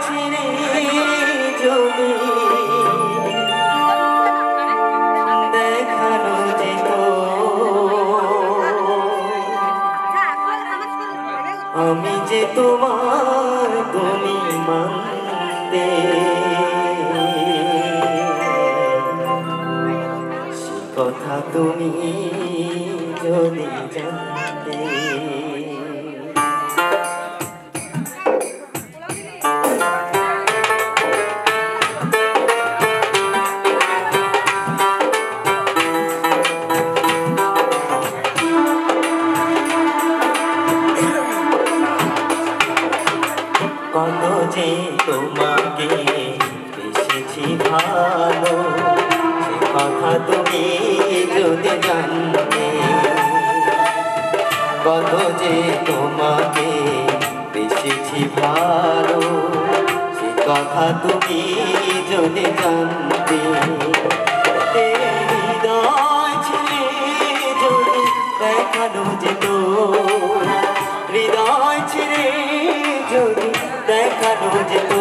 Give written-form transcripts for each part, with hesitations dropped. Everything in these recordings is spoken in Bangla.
ছিঁড়ে যদি দেখানো যেত আমি যে তোমার তুমি মানতে সে কথা তুমি যদি জানতে কত যে তোমাকে বেসেছি ভালো সে কথা তুমি যদি জানতে কত যে তোমাকে বেসেছি ভালো সে কথা তুমি যদি জানতে হৃদয় ছেড়ে যদি দেখানো যেত হৃদয় ছেড়ে যদি দেখানো যেত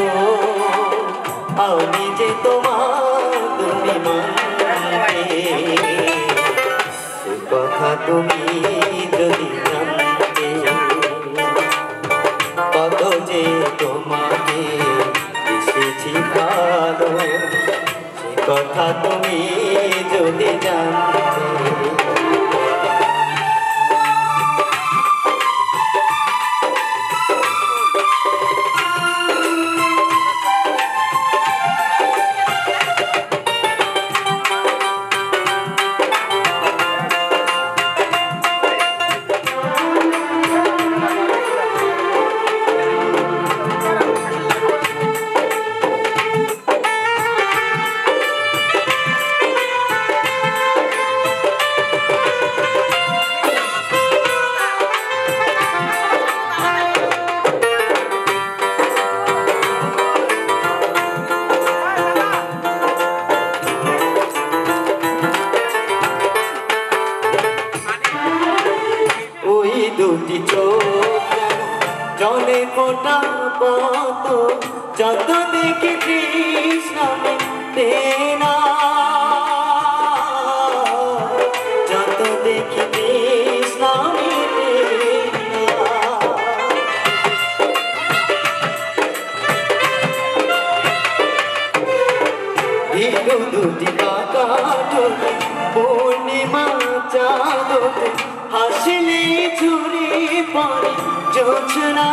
আমি যে তোমার তুমি মানতে সে কথা তুমি যদি জানতে কত যে তোমাকে এসেছি ভালো সে কথা তুমি যদি জানতে দুটি চোখ জলে ফোটা পত যত দেখি কৃষ্ণামে তেনা যত দেখি কৃষ্ণামে তেনা দুটি কাকা ঠোঁটে পূর্ণিমা চাঁদতে হাসিলে ঝুরি পড়ে জোছনা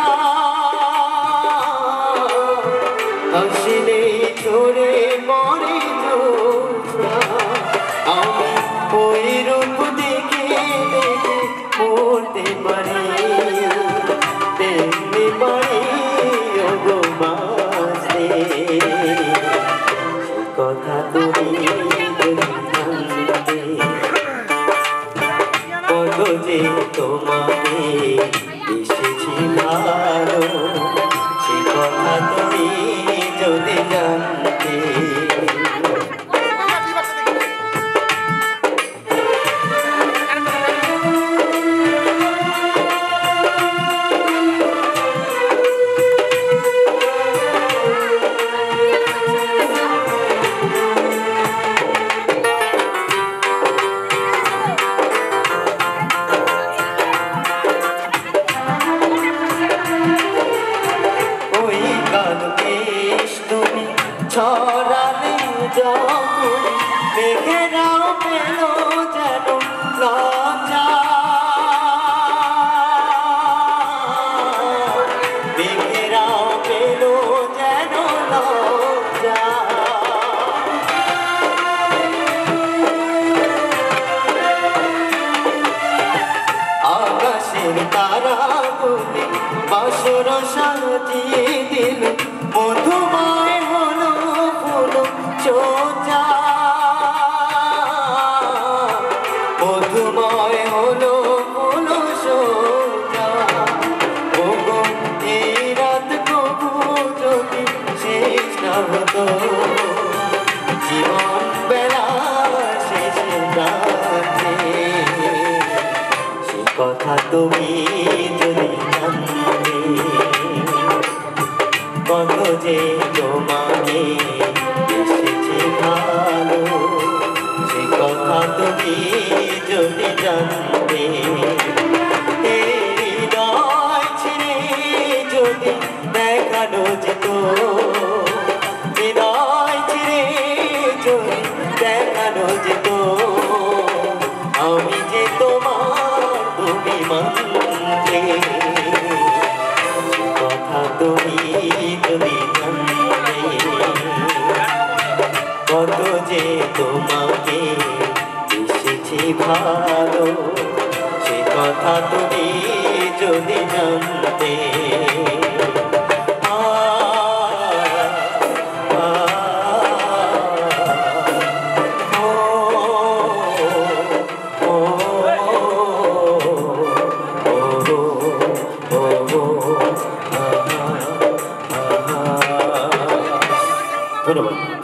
হাসিলে ঝরে পড়ে জোছনা আমি ওই রূপ দেখে দেখে পড়তে পারি তেমনি পারি ওগো বাঁচতে সে কথা তুমি জানতে কত যে তোমাকে এসেছি ভালো সে কথা তুমি যদি জানতে ছড়ালে যখন মেঘেরাও পেল যেন লজ্জা মেঘেরাও পেল যেন লজ্জা আকাশের তারা বলে বাসর সাজিয়ে দিল মধুময় হলো ফুলো চোচা মধুময় হলো ফুলো সোজা ওগো এই রাত কবু যদি শেষ না হতো জীবন বেলা শেষ রাতে সে কথা তুমি যদি জানতে কত যে তোমাকে এসেছি ভালো, সে কথা তুমি যদি জানতে। এই হৃদয় ছিঁড়ে যদি দেখানো যেত, হৃদয় ছিঁড়ে যদি দেখানো যেত, আমি যে তোমার তুমি মানতে। কথা তুমি যদি জানতে, কত যে তোমাকে এসেছি ভালো, সে কথা তুমি যদি জানতে। ধন্যবাদ।